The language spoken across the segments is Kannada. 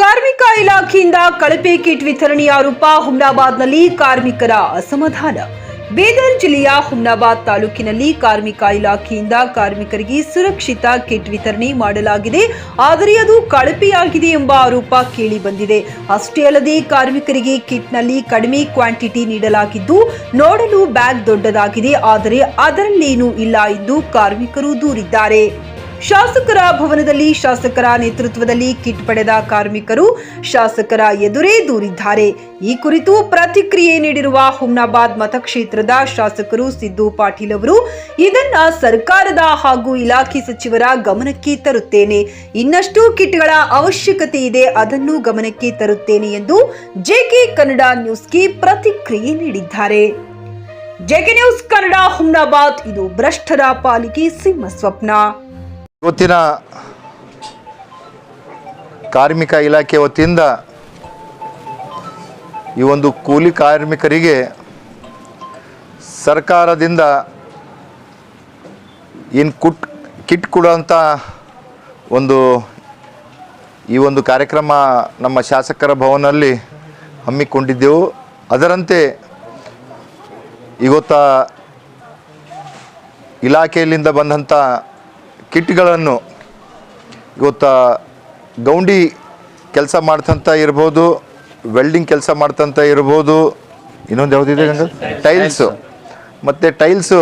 ಕಾರ್ಮಿಕ ಇಲಾಖೆಯಿಂದ ಕಳಪೆ ಕಿಟ್ ವಿತರಣೆ ಆರೋಪ ಹುಮ್ನಾಬಾದ್ನಲ್ಲಿ ಕಾರ್ಮಿಕರ ಅಸಮಾಧಾನ. ಬೀದರ್ ಜಿಲ್ಲೆಯ ಹುಮ್ನಾಬಾದ್ ತಾಲೂಕಿನಲ್ಲಿ ಕಾರ್ಮಿಕ ಇಲಾಖೆಯಿಂದ ಕಾರ್ಮಿಕರಿಗೆ ಸುರಕ್ಷಿತ ಕಿಟ್ ವಿತರಣೆ ಮಾಡಲಾಗಿದೆ, ಆದರೆ ಅದು ಕಳಪೆಯಾಗಿದೆ ಎಂಬ ಆರೋಪ ಕೇಳಿ ಬಂದಿದೆ. ಅಷ್ಟೇ ಅಲ್ಲದೆ ಕಾರ್ಮಿಕರಿಗೆ ಕಿಟ್ನಲ್ಲಿ ಕಡಿಮೆ ಕ್ವಾಂಟಿಟಿ ನೀಡಲಾಗಿದ್ದು ನೋಡಲು ಬ್ಯಾಗ್ ದೊಡ್ಡದಾಗಿದೆ, ಆದರೆ ಅದರಲ್ಲೇನೂ ಇಲ್ಲ ಎಂದು ಕಾರ್ಮಿಕರು ದೂರಿದ್ದಾರೆ. ಶಾಸಕರ ಭವನದಲ್ಲಿ ಶಾಸಕರ ನೇತೃತ್ವದಲ್ಲಿ ಕಿಟ್ ಪಡೆದ ಕಾರ್ಮಿಕರು ಶಾಸಕರ ಎದುರೇ ದೂರಿದ್ದಾರೆ. ಈ ಕುರಿತು ಪ್ರತಿಕ್ರಿಯೆ ನೀಡಿರುವ ಹುಮ್ನಾಬಾದ್ ಮತಕ್ಷೇತ್ರದ ಶಾಸಕರು ಸಿದ್ದು ಪಾಟೀಲ್ ಅವರು, ಇದನ್ನ ಸರ್ಕಾರದ ಹಾಗೂ ಇಲಾಖೆ ಸಚಿವರ ಗಮನಕ್ಕೆ ತರುತ್ತೇನೆ. ಇನ್ನಷ್ಟು ಕಿಟ್ಗಳ ಅವಶ್ಯಕತೆ ಇದೆ, ಅದನ್ನು ಗಮನಕ್ಕೆ ತರುತ್ತೇನೆ ಎಂದು ಜೆಕೆ ಕನ್ನಡ ನ್ಯೂಸ್ಗೆ ಪ್ರತಿಕ್ರಿಯೆ ನೀಡಿದ್ದಾರೆ. ಜೆಕೆ ನ್ಯೂಸ್ ಕನ್ನಡ ಹುಮ್ನಾಬಾದ್, ಇದು ಭ್ರಷ್ಟರ ಪಾಲಿಗೆ ಸಿಂಹ ಸ್ವಪ್ನ. ಇವತ್ತಿನ ಕಾರ್ಮಿಕ ಇಲಾಖೆ ವತಿಯಿಂದ ಈ ಒಂದು ಕೂಲಿ ಕಾರ್ಮಿಕರಿಗೆ ಸರ್ಕಾರದಿಂದ ಏನು ಕಿಟ್ ಕೊಡುವಂಥ ಈ ಒಂದು ಕಾರ್ಯಕ್ರಮ ನಮ್ಮ ಶಾಸಕರ ಭವನದಲ್ಲಿ ಹಮ್ಮಿಕೊಂಡಿದ್ದೆವು. ಅದರಂತೆ ಇವತ್ತು ಇಲಾಖೆಯಲ್ಲಿಂದ ಬಂದಂಥ ಕಿಟ್ಗಳನ್ನು ಇವತ್ತು ಗೌಂಡಿ ಕೆಲಸ ಮಾಡ್ತಂತ ಇರ್ಬೋದು, ವೆಲ್ಡಿಂಗ್ ಕೆಲಸ ಮಾಡ್ತಂತ ಇರ್ಬೋದು, ಇನ್ನೊಂದು ಯಾವುದಿದೆ ಟೈಲ್ಸು ಮತ್ತು ಟೈಲ್ಸು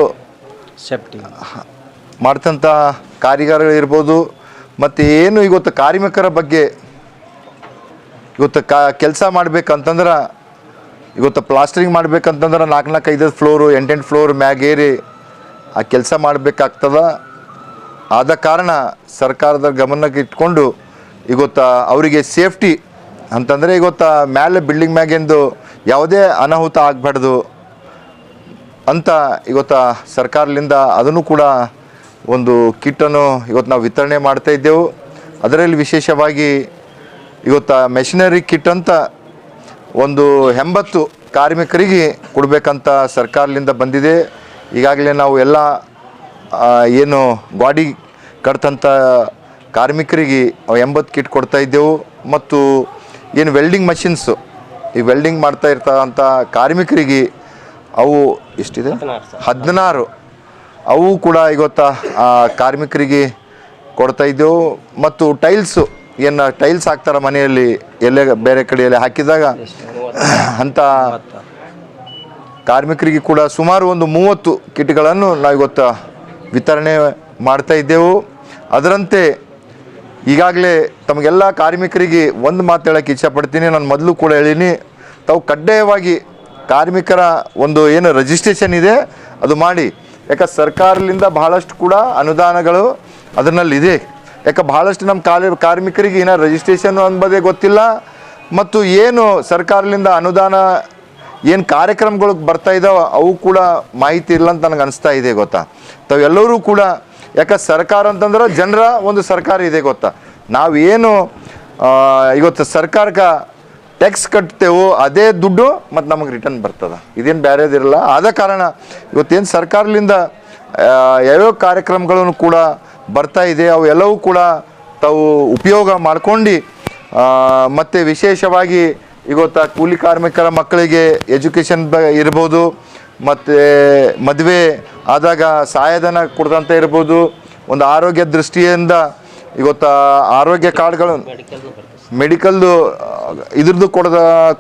ಸೇಫ್ಟಿ ಮಾಡ್ತಂಥ ಕಾರಿಗಾರಗಳು ಇರ್ಬೋದು. ಮತ್ತು ಏನು ಇವತ್ತು ಕಾರ್ಮಿಕರ ಬಗ್ಗೆ ಇವತ್ತು ಕೆಲಸ ಮಾಡ್ಬೇಕಂತಂದ್ರೆ ಇವತ್ತು ಪ್ಲಾಸ್ಟರಿಂಗ್ ಮಾಡ್ಬೇಕಂತಂದ್ರೆ 4-5 ಫ್ಲೋರು 8 ಫ್ಲೋರ್ ಮ್ಯಾಗೇರಿ ಆ ಕೆಲಸ ಮಾಡಬೇಕಾಗ್ತದ. ಆದ ಕಾರಣ ಸರ್ಕಾರದ ಗಮನಕ್ಕೆ ಇಟ್ಕೊಂಡು ಇವತ್ತು ಅವರಿಗೆ ಸೇಫ್ಟಿ ಅಂತಂದರೆ ಇವತ್ತು ಮ್ಯಾಲೆ ಬಿಲ್ಡಿಂಗ್ ಮ್ಯಾಗಿಂದು ಯಾವುದೇ ಅನಾಹುತ ಆಗಬಾರ್ದು ಅಂತ ಇವತ್ತು ಸರ್ಕಾರದಿಂದ ಅದನ್ನು ಕೂಡ ಒಂದು ಕಿಟ್ಟನ್ನು ಇವತ್ತು ನಾವು ವಿತರಣೆ ಮಾಡ್ತಾ ಇದ್ದೆವು. ಅದರಲ್ಲಿ ವಿಶೇಷವಾಗಿ ಇವತ್ತು ಮೆಷಿನರಿ ಕಿಟ್ ಅಂತ ಒಂದು 80 ಕಾರ್ಮಿಕರಿಗೆ ಕೊಡಬೇಕಂತ ಸರ್ಕಾರದಿಂದ ಬಂದಿದೆ. ಈಗಾಗಲೇ ನಾವು ಎಲ್ಲ ಏನು ಗಾಡಿ ಕಟ್ತಂಥ ಕಾರ್ಮಿಕರಿಗೆ 80 ಕಿಟ್ ಕೊಡ್ತಾ ಇದ್ದೆವು. ಮತ್ತು ಏನು ವೆಲ್ಡಿಂಗ್ ಮಷಿನ್ಸು ಈ ವೆಲ್ಡಿಂಗ್ ಮಾಡ್ತಾ ಇರ್ತಂಥ ಕಾರ್ಮಿಕರಿಗೆ ಅವು ಎಷ್ಟಿದೆ 16 ಅವು ಕೂಡ ಇವತ್ತು ಕಾರ್ಮಿಕರಿಗೆ ಕೊಡ್ತಾ ಇದ್ದೆವು. ಮತ್ತು ಟೈಲ್ಸು ಏನು ಟೈಲ್ಸ್ ಹಾಕ್ತಾರೆ ಮನೆಯಲ್ಲಿ ಎಲ್ಲೇ ಬೇರೆ ಕಡೆಯಲ್ಲಿ ಹಾಕಿದಾಗ ಅಂಥ ಕಾರ್ಮಿಕರಿಗೆ ಕೂಡ ಸುಮಾರು ಒಂದು 30 ಕಿಟ್ಗಳನ್ನು ನಾವು ಇವತ್ತು ವಿತರಣೆ ಮಾಡ್ತಾ ಇದ್ದೆವು. ಅದರಂತೆ ಈಗಾಗಲೇ ತಮಗೆಲ್ಲ ಕಾರ್ಮಿಕರಿಗೆ ಒಂದು ಮಾತು ಹೇಳೋಕ್ಕೆ ಇಚ್ಛಪಡ್ತೀನಿ. ನಾನು ಮೊದಲು ಕೂಡ ಹೇಳೀನಿ, ತಾವು ಕಡ್ಡಾಯವಾಗಿ ಕಾರ್ಮಿಕರ ಒಂದು ಏನು ರಿಜಿಸ್ಟ್ರೇಷನ್ ಇದೆ ಅದು ಮಾಡಿ. ಯಾಕೆ ಸರ್ಕಾರದಿಂದ ಬಹಳಷ್ಟು ಕೂಡ ಅನುದಾನಗಳು ಅದರಲ್ಲಿದೆ. ಯಾಕೆ ಬಹಳಷ್ಟು ನಮ್ಮ ಕಾರ್ಮಿಕರಿಗೆ ಏನೋ ರಿಜಿಸ್ಟ್ರೇಷನ್ ಅನ್ನೋದೇ ಗೊತ್ತಿಲ್ಲ. ಮತ್ತು ಏನು ಸರ್ಕಾರದಿಂದ ಅನುದಾನ ಏನು ಕಾರ್ಯಕ್ರಮಗಳು ಬರ್ತಾ ಇದ್ದಾವೆ ಅವು ಕೂಡ ಮಾಹಿತಿ ಇಲ್ಲ ಅಂತ ನನಗೆ ಅನಿಸ್ತಾ ಇದೆ. ಗೊತ್ತಾ, ತಾವೆಲ್ಲರೂ ಕೂಡ ಯಾಕೆ ಸರ್ಕಾರ ಅಂತಂದ್ರೆ ಜನರ ಒಂದು ಸರ್ಕಾರ ಇದೆ ಗೊತ್ತಾ. ನಾವೇನು ಇವತ್ತು ಸರ್ಕಾರಕ್ಕೆ ಟ್ಯಾಕ್ಸ್ ಕಟ್ತೇವೋ ಅದೇ ದುಡ್ಡು ಮತ್ತು ನಮಗೆ ರಿಟರ್ನ್ ಬರ್ತದೆ, ಇದೇನು ಬೇರೆದಿರಲ್ಲ. ಆದ ಕಾರಣ ಇವತ್ತೇನು ಸರ್ಕಾರದಿಂದ ಯಾವ್ಯಾವ ಕಾರ್ಯಕ್ರಮಗಳನ್ನು ಕೂಡ ಬರ್ತಾ ಇದೆ ಅವು ಎಲ್ಲವೂ ಕೂಡ ತಾವು ಉಪಯೋಗ ಮಾಡ್ಕೊಂಡು ಮತ್ತು ವಿಶೇಷವಾಗಿ ಇವತ್ತು ಕೂಲಿ ಕಾರ್ಮಿಕರ ಮಕ್ಕಳಿಗೆ ಎಜುಕೇಷನ್ ಇರ್ಬೋದು, ಮತ್ತು ಮದುವೆ ಆದಾಗ ಸಹಾಯಧನ ಕೊಡ್ದಂತ ಇರ್ಬೋದು, ಒಂದು ಆರೋಗ್ಯ ದೃಷ್ಟಿಯಿಂದ ಇವತ್ತು ಆರೋಗ್ಯ ಕಾರ್ಡ್ಗಳು ಮೆಡಿಕಲ್ದು ಇದ್ರದ್ದು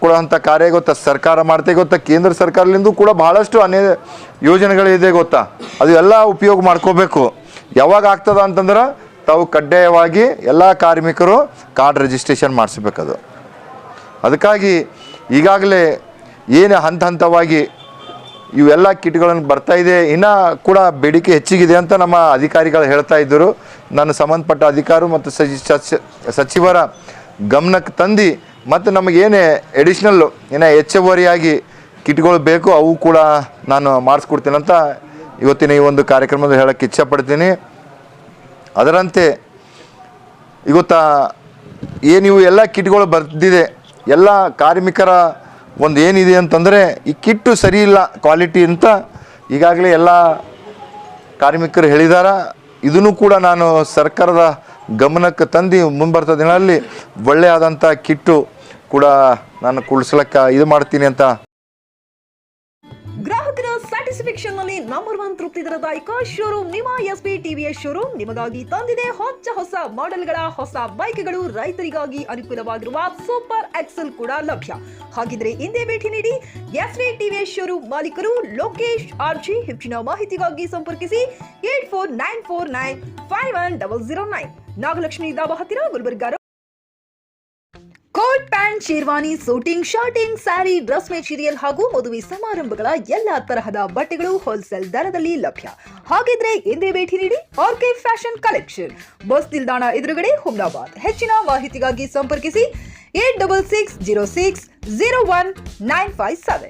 ಕೊಡೋಂಥ ಕಾರ್ಯ ಗೊತ್ತಾ ಸರ್ಕಾರ ಮಾಡ್ತಾ. ಗೊತ್ತಾ ಕೇಂದ್ರ ಸರ್ಕಾರದಿಂದ ಕೂಡ ಭಾಳಷ್ಟು ಅನೇಕ ಯೋಜನೆಗಳಿದೆ ಗೊತ್ತಾ, ಅದು ಎಲ್ಲ ಉಪಯೋಗ ಮಾಡ್ಕೋಬೇಕು. ಯಾವಾಗ ಆಗ್ತದ ಅಂತಂದ್ರೆ ತಾವು ಕಡ್ಡಾಯವಾಗಿ ಎಲ್ಲ ಕಾರ್ಮಿಕರು ಕಾರ್ಡ್ ರಿಜಿಸ್ಟ್ರೇಷನ್ ಮಾಡಿಸ್ಬೇಕದು. ಅದಕ್ಕಾಗಿ ಈಗಾಗಲೇ ಏನು ಹಂತವಾಗಿ ಇವೆಲ್ಲ ಕಿಟ್ಗಳನ್ನು ಬರ್ತಾ ಇದೆ, ಇನ್ನೂ ಕೂಡ ಬೇಡಿಕೆ ಹೆಚ್ಚಿಗಿದೆ ಅಂತ ನಮ್ಮ ಅಧಿಕಾರಿಗಳು ಹೇಳ್ತಾ ಇದ್ದರು. ನಾನು ಸಂಬಂಧಪಟ್ಟ ಅಧಿಕಾರಿ ಮತ್ತು ಸಚಿವರ ಗಮನಕ್ಕೆ ತಂದು ಮತ್ತು ನಮಗೇನೇ ಎಡಿಷ್ನಲ್ಲು ಹೆಚ್ಚುವರಿಯಾಗಿ ಕಿಟ್ಗಳು ಬೇಕು ಅವು ಕೂಡ ನಾನು ಮಾಡಿಸ್ಕೊಡ್ತೀನಿ ಅಂತ ಇವತ್ತಿನ ಈ ಒಂದು ಕಾರ್ಯಕ್ರಮದಲ್ಲಿ ಹೇಳೋಕ್ಕೆ ಇಚ್ಛಪಡ್ತೀನಿ. ಅದರಂತೆ ಇವತ್ತು ಏನು ಇವು ಎಲ್ಲ ಕಿಟ್ಗಳು ಬರ್ತಿದೆ, ಎಲ್ಲ ಕಾರ್ಮಿಕರ ಒಂದು ಏನಿದೆ ಅಂತಂದರೆ ಈ ಕಿಟ್ಟು ಸರಿ ಇಲ್ಲ ಕ್ವಾಲಿಟಿ ಅಂತ ಈಗಾಗಲೇ ಎಲ್ಲ ಕಾರ್ಮಿಕರು ಹೇಳಿದಾರ. ಇದನ್ನು ಕೂಡ ನಾನು ಸರ್ಕಾರದ ಗಮನಕ್ಕೆ ತಂದು ಮುಂಬರ್ತ ದಿನಗಳಲ್ಲಿ ಒಳ್ಳೆಯಾದಂಥ ಕಿಟ್ಟು ಕೂಡ ನಾನು ಕುಡಿಸ್ಲಿಕ್ಕೆ ಇದು ಮಾಡ್ತೀನಿ ಅಂತ. ಗ್ರಾಹಕರ ಸ್ಯಾಟಿಸ್ಫ್ಯಾಕ್ಷನ್ ನಲ್ಲಿ ನಂಬರ್ 1 ತೃಪ್ತಿದಾಯಕ ಶೋರೂಮ್ ನಿಮ್ಮ ಎಸ್ಪಿ ಟಿವಿಎಸ್ ಶೋರೂಮ್ ನಿಮಗಾಗಿ ತಂದಿದೆ ಹೊಸ ಮಾಡೆಲ್ಗಳ ಹೊಸ ಬೈಕ್ಗಳು. ರೈತರಿಗಾಗಿ ಅನುಕೂಲವಾಗಿರುವ ಸೂಪರ್ ಎಕ್ಸೆಲ್ ಕೂಡ ಲಭ್ಯ. ಹಾಗಿದ್ರೆ ಹಿಂದೆ ಭೇಟಿ ನೀಡಿ ಎಸ್ಪಿ ಟಿವಿಎಸ್ ಶೋರೂಮ್ ಮಾಲೀಕರು ಲೋಕೇಶ್ ಆರ್ಜಿ. ಹೆಚ್ಚಿನ ಮಾಹಿತಿಗಾಗಿ ಸಂಪರ್ಕಿಸಿ 8494951009, ನಾಗಲಕ್ಷ್ಮಿ ದಾಬಾ ಹತ್ತಿರ, Gulbarga. Coat pant, sherwani, suiting, shirting, sari, dress material ಹಾಗೂ ಮದುವೆ ಸಮಾರಂಭಗಳ ಎಲ್ಲಾ ತರಹದ ಬಟ್ಟೆಗಳು ಹೋಲ್ಸೇಲ್ ದರದಲ್ಲಿ ಲಭ್ಯ. ಹಾಗಿದ್ರೆ ಹಿಂದೆ ಭೇಟಿ ನೀಡಿ ಆರ್ಕೆ ಫ್ಯಾಷನ್ ಕಲೆಕ್ಷನ್, ಬಸ್ ನಿಲ್ದಾಣ ಎದುರುಗಡೆ, ಹುಮ್ನಾಬಾದ್. ಹೆಚ್ಚಿನ ಮಾಹಿತಿಗಾಗಿ ಸಂಪರ್ಕಿಸಿ 8660601957.